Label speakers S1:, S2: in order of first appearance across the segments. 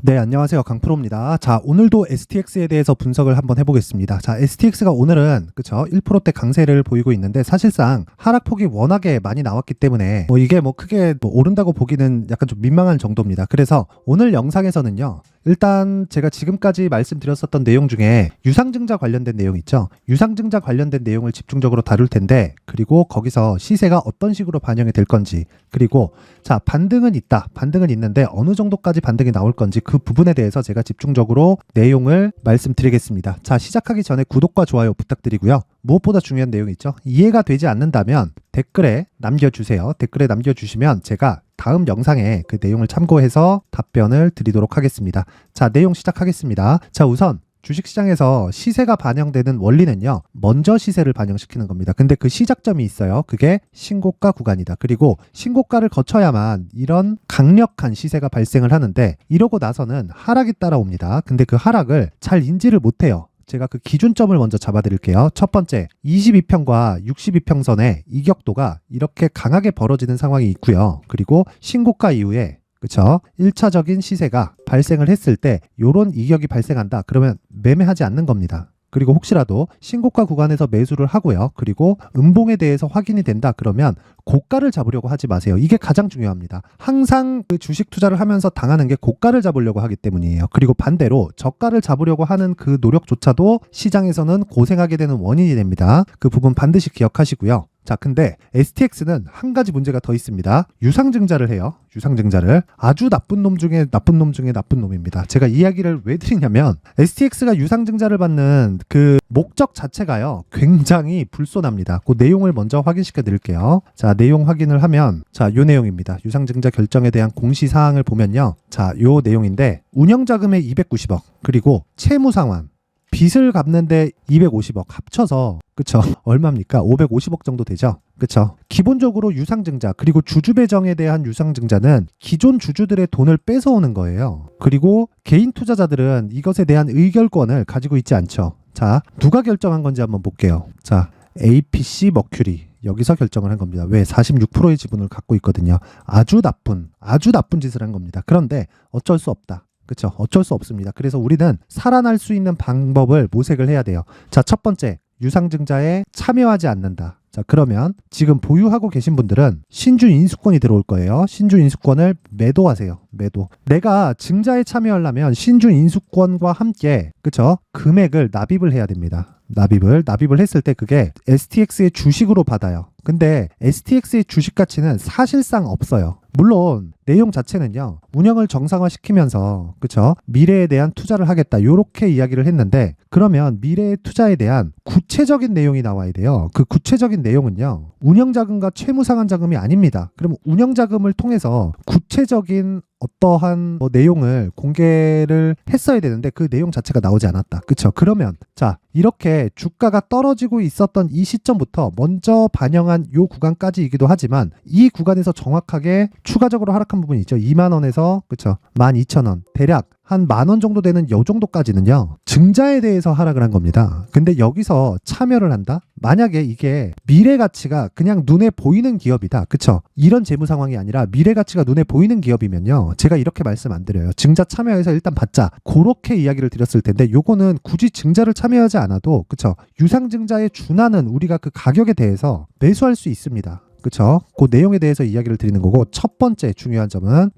S1: 네, 안녕하세요. 강프로입니다. 자, 오늘도 STX에 대해서 분석을 한번 해보겠습니다. 자, STX가 오늘은 그쵸 1%대 강세를 보이고 있는데 사실상 하락폭이 워낙에 많이 나왔기 때문에 이게 크게 오른다고 보기는 약간 좀 민망한 정도입니다. 그래서 오늘 영상에서는요. 일단 제가 지금까지 말씀드렸었던 내용 중에 유상증자 관련된 내용 있죠. 유상증자 관련된 내용을 집중적으로 다룰 텐데, 그리고 거기서 시세가 어떤 식으로 반영이 될 건지, 그리고 자, 반등은 있다. 반등은 있는데 어느 정도까지 반등이 나올 건지 그 부분에 대해서 제가 집중적으로 내용을 말씀드리겠습니다. 자, 시작하기 전에 구독과 좋아요 부탁드리고요. 무엇보다 중요한 내용이 있죠. 이해가 되지 않는다면 댓글에 남겨주세요. 댓글에 남겨주시면 제가 다음 영상에 그 내용을 참고해서 답변을 드리도록 하겠습니다. 자, 내용 시작하겠습니다. 자, 우선 주식시장에서 시세가 반영되는 원리는요, 먼저 시세를 반영시키는 겁니다. 근데 그 시작점이 있어요. 그게 신고가 구간이다. 그리고 신고가를 거쳐야만 이런 강력한 시세가 발생을 하는데, 이러고 나서는 하락이 따라옵니다. 근데 그 하락을 잘 인지를 못해요. 제가 그 기준점을 먼저 잡아드릴게요. 첫 번째, 22평과 62평선의 이격도가 이렇게 강하게 벌어지는 상황이 있고요. 그리고 신고가 이후에 그쵸? 1차적인 시세가 발생을 했을 때 요런 이격이 발생한다. 그러면 매매하지 않는 겁니다. 그리고 혹시라도 신고가 구간에서 매수를 하고요. 그리고 음봉에 대해서 확인이 된다. 그러면 고가를 잡으려고 하지 마세요. 이게 가장 중요합니다. 항상 그 주식 투자를 하면서 당하는 게 고가를 잡으려고 하기 때문이에요. 그리고 반대로 저가를 잡으려고 하는 그 노력조차도 시장에서는 고생하게 되는 원인이 됩니다. 그 부분 반드시 기억하시고요. 자, 근데 STX는 한 가지 문제가 더 있습니다. 유상증자를 해요. 유상증자를. 아주 나쁜 놈 중에 나쁜 놈 중에 나쁜 놈입니다. 제가 이야기를 왜 드리냐면 STX가 유상증자를 받는 그 목적 자체가요, 굉장히 불손합니다. 그 내용을 먼저 확인시켜 드릴게요. 자, 내용 확인을 하면 자, 요 내용입니다. 유상증자 결정에 대한 공시사항을 보면요. 자, 요 내용인데 운영자금의 290억, 그리고 채무상환, 빚을 갚는데 250억 합쳐서 그쵸? 얼마입니까? 550억 정도 되죠? 그쵸? 기본적으로 유상증자, 그리고 주주 배정에 대한 유상증자는 기존 주주들의 돈을 뺏어오는 거예요. 그리고 개인 투자자들은 이것에 대한 의결권을 가지고 있지 않죠. 자, 누가 결정한 건지 한번 볼게요. 자, APC 머큐리. 여기서 결정을 한 겁니다. 왜? 46%의 지분을 갖고 있거든요. 아주 나쁜 짓을 한 겁니다. 그런데 어쩔 수 없다. 그렇죠? 어쩔 수 없습니다. 그래서 우리는 살아날 수 있는 방법을 모색을 해야 돼요. 자, 첫 번째, 유상증자에 참여하지 않는다. 자, 그러면 지금 보유하고 계신 분들은 신주 인수권이 들어올 거예요. 신주 인수권을 매도하세요. 매도. 내가 증자에 참여하려면 신주 인수권과 함께 그쵸? 금액을 납입을 해야 됩니다. 납입을 했을 때 그게 STX의 주식으로 받아요. 근데 STX의 주식 가치는 사실상 없어요. 물론 내용 자체는요, 운영을 정상화시키면서 그쵸? 미래에 대한 투자를 하겠다, 요렇게 이야기를 했는데, 그러면 미래의 투자에 대한 구체적인 내용이 나와야 돼요. 그 구체적인 내용은요, 운영자금과 채무상환자금이 아닙니다. 그럼 운영자금을 통해서 구체적인 어떠한 내용을 공개를 했어야 되는데 그 내용 자체가 나오지 않았다. 그쵸? 그러면 자, 이렇게 주가가 떨어지고 있었던 이 시점부터 먼저 반영한 요 구간까지이기도 하지만, 이 구간에서 정확하게 추가적으로 하락한 부분이 있죠. 2만 원에서 그쵸? 12,000원. 대략 한 10,000원 정도 되는 요 정도까지는요, 증자에 대해서 하락을 한 겁니다. 근데 여기서 참여를 한다? 만약에 이게 미래 가치가 그냥 눈에 보이는 기업이다. 그쵸? 이런 재무 상황이 아니라 미래 가치가 눈에 보이는 기업이면요, 제가 이렇게 말씀 안 드려요. 증자 참여해서 일단 받자. 그렇게 이야기를 드렸을 텐데, 요거는 굳이 증자를 참여하지 않아도 그쵸? 유상증자에 준하는 우리가 그 가격에 대해서 매수할 수 있습니다. 그쵸? 그 내용에 대해서 이야기를 드리는 거고, 첫 번째 중요한 점은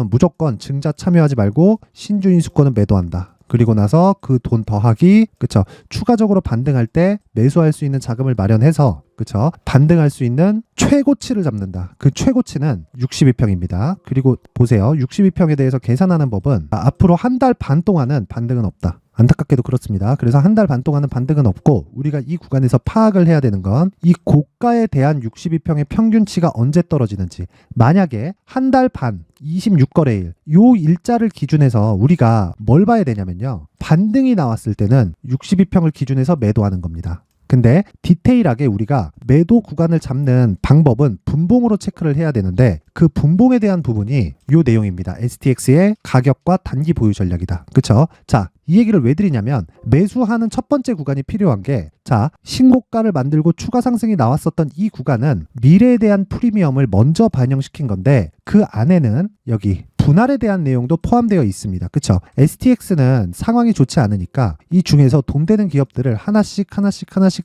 S1: 무조건 증자 참여하지 말고 신주인수권은 매도한다. 그리고 나서 그 돈 더하기, 그쵸? 추가적으로 반등할 때 매수할 수 있는 자금을 마련해서, 그쵸? 반등할 수 있는 최고치를 잡는다. 그 최고치는 62평입니다. 그리고 보세요. 62평에 대해서 계산하는 법은 앞으로 한 달 반 동안은 반등은 없다. 안타깝게도 그렇습니다. 그래서 한 달 반 동안은 반등은 없고, 우리가 이 구간에서 파악을 해야 되는 건 이 고가에 대한 62평의 평균치가 언제 떨어지는지. 만약에 한 달 반 26거래일 요 일자를 기준해서 우리가 뭘 봐야 되냐면요, 반등이 나왔을 때는 62평을 기준해서 매도하는 겁니다. 근데 디테일하게 우리가 매도 구간을 잡는 방법은 분봉으로 체크를 해야 되는데, 그 분봉에 대한 부분이 요 내용입니다. STX의 가격과 단기 보유 전략이다. 그쵸? 자, 이 얘기를 왜 드리냐면, 매수하는 첫 번째 구간이 필요한 게, 자, 신고가를 만들고 추가 상승이 나왔었던 이 구간은 미래에 대한 프리미엄을 먼저 반영시킨 건데, 그 안에는 여기 분할에 대한 내용도 포함되어 있습니다. 그쵸? STX는 상황이 좋지 않으니까 이 중에서 돈 되는 기업들을 하나씩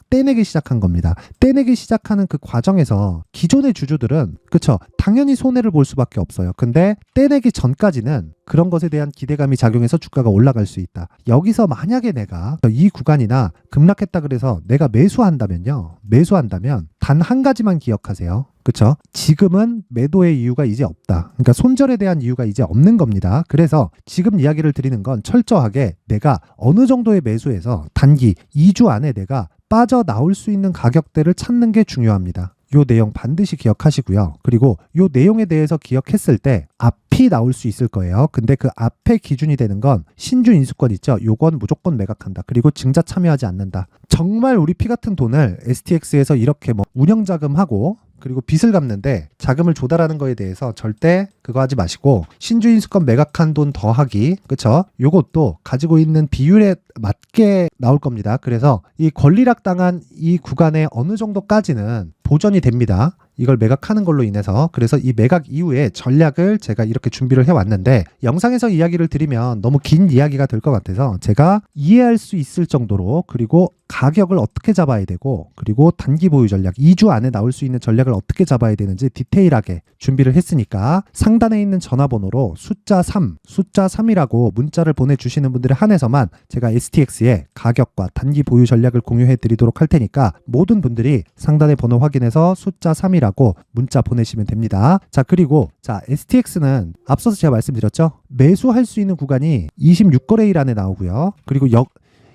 S1: 떼내기 시작한 겁니다. 떼내기 시작하는 그 과정에서 기존의 주주들은 그쵸? 당연히 손해를 볼 수밖에 없어요. 근데 떼내기 전까지는 그런 것에 대한 기대감이 작용해서 주가가 올라갈 수 있다. 여기서 만약에 내가 이 구간이나 급락했다 그래서 내가 매수한다면 단 한 가지만 기억하세요. 그쵸? 지금은 매도의 이유가 이제 없다. 그러니까 손절에 대한 이유가 이제 없는 겁니다. 그래서 지금 이야기를 드리는 건 철저하게 내가 어느 정도의 매수에서 단기 2주 안에 내가 빠져나올 수 있는 가격대를 찾는 게 중요합니다. 요 내용 반드시 기억하시고요. 그리고 요 내용에 대해서 기억했을 때 앞이 나올 수 있을 거예요. 근데 그 앞에 기준이 되는 건 신주 인수권 있죠. 요건 무조건 매각한다. 그리고 증자 참여하지 않는다. 정말 우리 피 같은 돈을 STX에서 이렇게 뭐 운영자금하고 그리고 빚을 갚는데 자금을 조달하는 거에 대해서 절대 그거 하지 마시고 신주 인수권 매각한 돈 더하기 그쵸? 요것도 가지고 있는 비율에 맞게 나올 겁니다. 그래서 이 권리락 당한 이 구간의 어느 정도까지는 보전이 됩니다. 이걸 매각하는 걸로 인해서. 그래서 이 매각 이후에 전략을 제가 이렇게 준비를 해왔는데 영상에서 이야기를 드리면 너무 긴 이야기가 될 것 같아서 제가 이해할 수 있을 정도로 그리고 가격을 어떻게 잡아야 되고 그리고 단기 보유 전략 2주 안에 나올 수 있는 전략을 어떻게 잡아야 되는지 디테일하게 준비를 했으니까 상단에 있는 전화번호로 숫자 3이라고 문자를 보내주시는 분들에 한해서만 제가 STX의 가격과 단기 보유 전략을 공유해 드리도록 할 테니까 모든 분들이 상단의 번호 확인해서 숫자 3이라고 문자 보내시면 됩니다. 자, 그리고 STX는 앞서서 제가 말씀드렸죠. 매수할 수 있는 구간이 26거래일 안에 나오고요. 그리고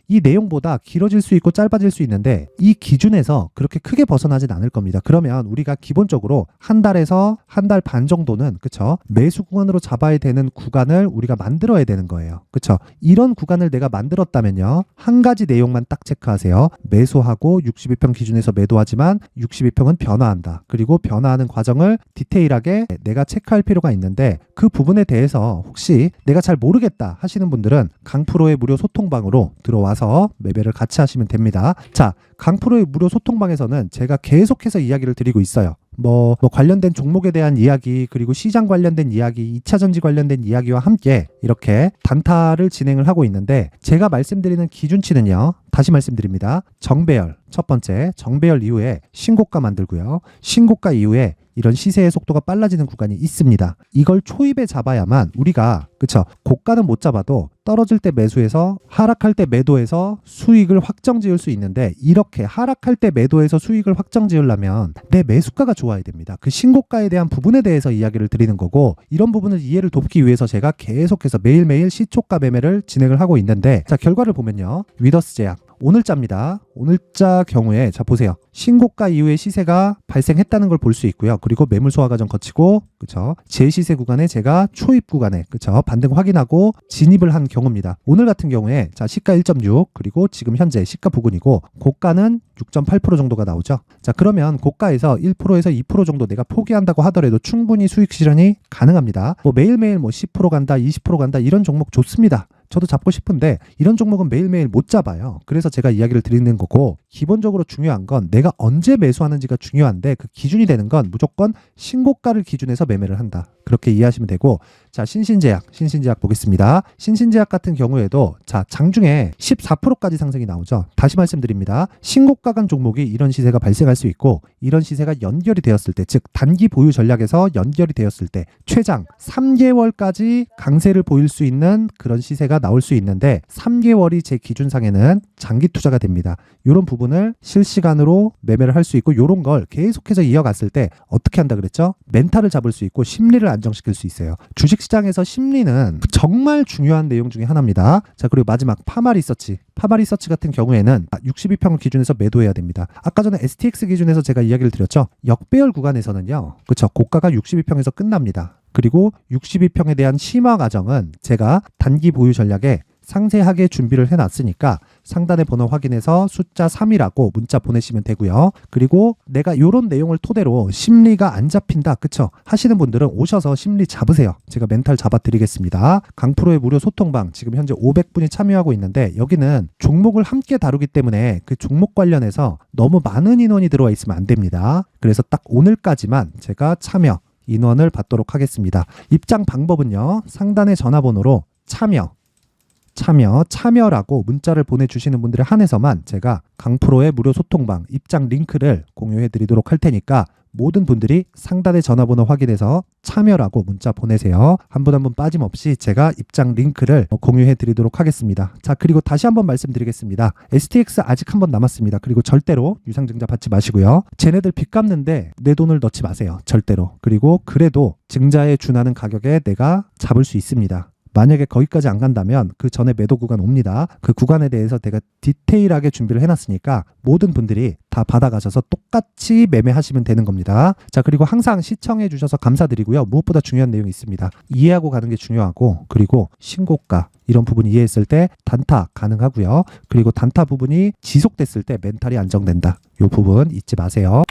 S1: 이 내용보다 길어질 수 있고 짧아질 수 있는데 이 기준에서 그렇게 크게 벗어나진 않을 겁니다. 그러면 우리가 기본적으로 한 달에서 한 달 반 정도는 그쵸? 매수 구간으로 잡아야 되는 구간을 우리가 만들어야 되는 거예요. 그쵸? 이런 구간을 내가 만들었다면요. 한 가지 내용만 딱 체크하세요. 매수하고 62평 기준에서 매도하지만 62평은 변화한다. 그리고 변화하는 과정을 디테일하게 내가 체크할 필요가 있는데 그 부분에 대해서 혹시 내가 잘 모르겠다 하시는 분들은 강프로의 무료 소통방으로 들어와서 매매를 같이 하시면 됩니다. 자, 강프로의 무료 소통방에서는 제가 계속해서 이야기를 드리고 있어요. 뭐 관련된 종목에 대한 이야기 그리고 시장 관련된 이야기 2차전지 관련된 이야기와 함께 이렇게 단타를 진행을 하고 있는데 제가 말씀드리는 기준치는요. 다시 말씀드립니다. 정배열 첫 번째 정배열 이후에 신고가 만들고요. 신고가 이후에 이런 시세의 속도가 빨라지는 구간이 있습니다. 이걸 초입에 잡아야만 우리가 그쵸 고가는 못 잡아도 떨어질 때 매수해서 하락할 때 매도해서 수익을 확정 지을 수 있는데 이렇게 하락할 때 매도해서 수익을 확정 지으려면 내 매수가가 좋아야 됩니다. 그 신고가에 대한 부분에 대해서 이야기를 드리는 거고 이런 부분을 이해를 돕기 위해서 제가 계속해서 매일매일 시초가 매매를 진행을 하고 있는데 자 결과를 보면요. 위더스 제약 오늘자입니다. 오늘자 경우에 자 보세요. 신고가 이후에 시세가 발생했다는 걸 볼 수 있고요. 그리고 매물 소화 과정 거치고 그쵸? 제시세 구간에 제가 초입 구간에 그쵸? 반등 확인하고 진입을 한 경우입니다. 오늘 같은 경우에 자 시가 1.6 그리고 지금 현재 시가 부근이고 고가는 6.8% 정도가 나오죠. 자 그러면 고가에서 1%에서 2% 정도 내가 포기한다고 하더라도 충분히 수익 실현이 가능합니다. 뭐 매일매일 뭐 10% 간다 20% 간다 이런 종목 좋습니다. 저도 잡고 싶은데 이런 종목은 매일매일 못 잡아요. 그래서 제가 이야기를 드리는 거고 기본적으로 중요한 건 내가 언제 매수하는지가 중요한데 그 기준이 되는 건 무조건 신고가를 기준해서 매매를 한다. 그렇게 이해하시면 되고 자 신신제약 보겠습니다. 신신제약 같은 경우에도 자 장중에 14%까지 상승이 나오죠. 다시 말씀드립니다. 신고가 간 종목이 이런 시세가 발생할 수 있고 이런 시세가 연결이 되었을 때 즉 단기 보유 전략에서 연결이 되었을 때 최장 3개월까지 강세를 보일 수 있는 그런 시세가 나올 수 있는데 3개월이 제 기준상에는 장기 투자가 됩니다. 이런 부분을 실시간으로 매매를 할 수 있고 이런 걸 계속해서 이어갔을 때 어떻게 한다 그랬죠? 멘탈을 잡을 수 있고 심리를 안정시킬 수 있어요. 주식시장에서 심리는 정말 중요한 내용 중에 하나입니다. 자 그리고 마지막 파마리서치 같은 경우에는 62평을 기준에서 매도해야 됩니다. 아까 전에 STX 기준에서 제가 이야기를 드렸죠. 역배열 구간에서는요. 그쵸 고가가 62평에서 끝납니다. 그리고 62평에 대한 심화 과정은 제가 단기 보유 전략에 상세하게 준비를 해놨으니까 상단의 번호 확인해서 숫자 3이라고 문자 보내시면 되고요. 그리고 내가 이런 내용을 토대로 심리가 안 잡힌다 그쵸 하시는 분들은 오셔서 심리 잡으세요. 제가 멘탈 잡아드리겠습니다. 강프로의 무료 소통방 지금 현재 500분이 참여하고 있는데 여기는 종목을 함께 다루기 때문에 그 종목 관련해서 너무 많은 인원이 들어와 있으면 안 됩니다. 그래서 딱 오늘까지만 제가 참여 인원을 받도록 하겠습니다. 입장 방법은요. 상단의 전화번호로 참여라고 문자를 보내주시는 분들에 한해서만 제가 강프로의 무료 소통방 입장 링크를 공유해 드리도록 할 테니까 모든 분들이 상단의 전화번호 확인해서 참여라고 문자 보내세요. 한 분 한 분 빠짐없이 제가 입장 링크를 공유해 드리도록 하겠습니다. 자, 그리고 다시 한번 말씀드리겠습니다. STX 아직 한 번 남았습니다. 그리고 절대로 유상증자 받지 마시고요. 쟤네들 빚 갚는데 내 돈을 넣지 마세요. 절대로. 그리고 그래도 증자에 준하는 가격에 내가 잡을 수 있습니다. 만약에 거기까지 안 간다면 그 전에 매도 구간 옵니다. 그 구간에 대해서 내가 디테일하게 준비를 해놨으니까 모든 분들이 다 받아가셔서 똑같이 매매하시면 되는 겁니다. 자, 그리고 항상 시청해 주셔서 감사드리고요. 무엇보다 중요한 내용이 있습니다. 이해하고 가는 게 중요하고, 그리고 신고가 이런 부분 이해했을 때 단타 가능하고요. 그리고 단타 부분이 지속됐을 때 멘탈이 안정된다. 이 부분 잊지 마세요.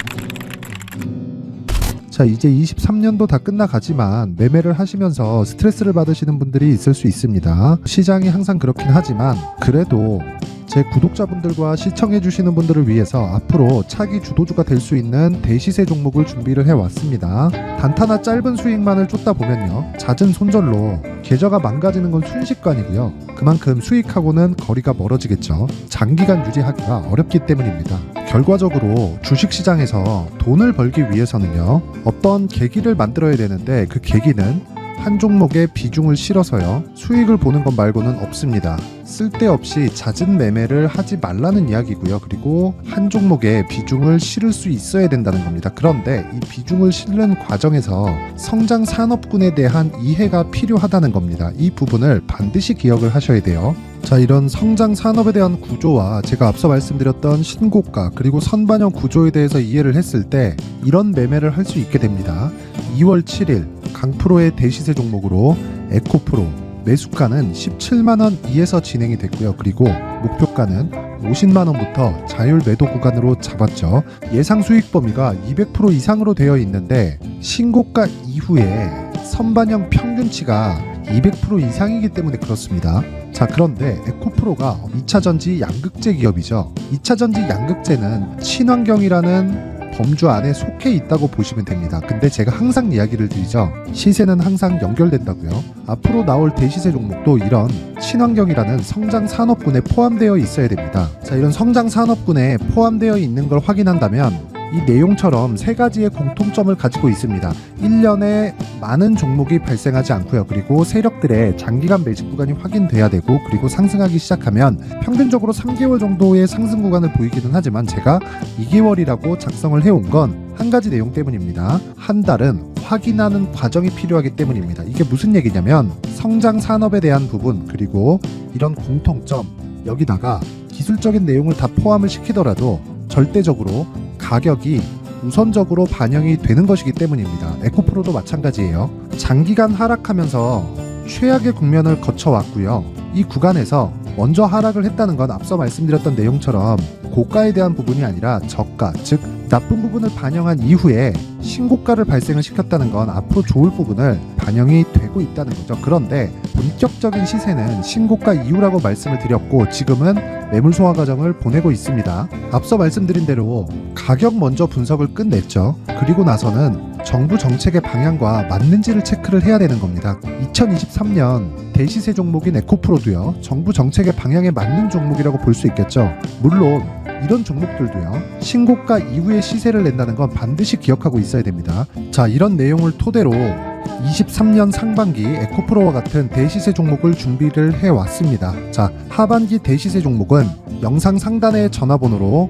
S2: 자, 이제 23년도 다 끝나가지만 매매를 하시면서 스트레스를 받으시는 분들이 있을 수 있습니다. 시장이 항상 그렇긴 하지만 그래도 제 구독자분들과 시청해주시는 분들을 위해서 앞으로 차기 주도주가 될 수 있는 대시세 종목을 준비를 해왔습니다. 단타나 짧은 수익만을 쫓다 보면요, 잦은 손절로 계좌가 망가지는 건 순식간이고요. 그만큼 수익하고는 거리가 멀어지겠죠. 장기간 유지하기가 어렵기 때문입니다. 결과적으로 주식시장에서 돈을 벌기 위해서는요, 어떤 계기를 만들어야 되는데 그 계기는 한 종목에 비중을 실어서요, 수익을 보는 것 말고는 없습니다. 쓸데없이 잦은 매매를 하지 말라는 이야기고요. 그리고 한 종목에 비중을 실을 수 있어야 된다는 겁니다. 그런데 이 비중을 실는 과정에서 성장 산업군에 대한 이해가 필요하다는 겁니다. 이 부분을 반드시 기억을 하셔야 돼요. 자, 이런 성장 산업에 대한 구조와 제가 앞서 말씀드렸던 신고가 그리고 선반영 구조에 대해서 이해를 했을 때 이런 매매를 할 수 있게 됩니다. 2월 7일 강프로의 대시세 종목으로 에코프로 매수가는 17만원 이에서 진행이 됐고요. 그리고 목표가는 50만원부터 자율 매도 구간으로 잡았죠. 예상 수익 범위가 200% 이상으로 되어 있는데 신고가 이후에 선반영 평균치가 200% 이상이기 때문에 그렇습니다. 자, 그런데 에코프로가 2차전지 양극재 기업이죠. 2차전지 양극재는 친환경이라는 범주 안에 속해 있다고 보시면 됩니다. 근데 제가 항상 이야기를 드리죠. 시세는 항상 연결된다고요. 앞으로 나올 대시세 종목도 이런 친환경이라는 성장 산업군에 포함되어 있어야 됩니다. 자, 이런 성장 산업군에 포함되어 있는 걸 확인한다면 이 내용처럼 세 가지의 공통점을 가지고 있습니다. 1년에 많은 종목이 발생하지 않고요. 그리고 세력들의 장기간 매집 구간이 확인돼야 되고, 그리고 상승하기 시작하면 평균적으로 3개월 정도의 상승 구간을 보이기는 하지만 제가 2개월이라고 작성을 해온 건 한 가지 내용 때문입니다. 한 달은 확인하는 과정이 필요하기 때문입니다. 이게 무슨 얘기냐면 성장 산업에 대한 부분, 그리고 이런 공통점, 여기다가 기술적인 내용을 다 포함을 시키더라도 절대적으로 가격이 우선적으로 반영이 되는 것이기 때문입니다. 에코프로도 마찬가지예요. 장기간 하락하면서 최악의 국면을 거쳐왔고요. 이 구간에서 먼저 하락을 했다는 건 앞서 말씀드렸던 내용처럼 고가에 대한 부분이 아니라 저가, 즉 나쁜 부분을 반영한 이후에 신고가를 발생을 시켰다는 건 앞으로 좋을 부분을 반영이 되고 있다는 거죠. 그런데 본격적인 시세는 신고가 이후라고 말씀을 드렸고 지금은 매물 소화 과정을 보내고 있습니다. 앞서 말씀드린 대로 가격 먼저 분석을 끝냈죠. 그리고 나서는 정부 정책의 방향과 맞는지를 체크를 해야 되는 겁니다. 2023년 대시세 종목인 에코프로도요, 정부 정책의 방향에 맞는 종목이라고 볼 수 있겠죠. 물론 이런 종목들도요, 신고가 이후에 시세를 낸다는 건 반드시 기억하고 있어야 됩니다. 자, 이런 내용을 토대로 23년 상반기 에코프로와 같은 대시세 종목을 준비를 해왔습니다. 자, 하반기 대시세 종목은 영상 상단의 전화번호로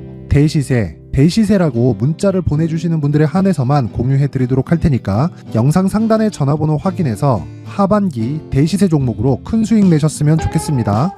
S2: 대시세라고 문자를 보내주시는 분들에 한해서만 공유해 드리도록 할 테니까 영상 상단의 전화번호 확인해서 하반기 대시세 종목으로 큰 수익 내셨으면 좋겠습니다.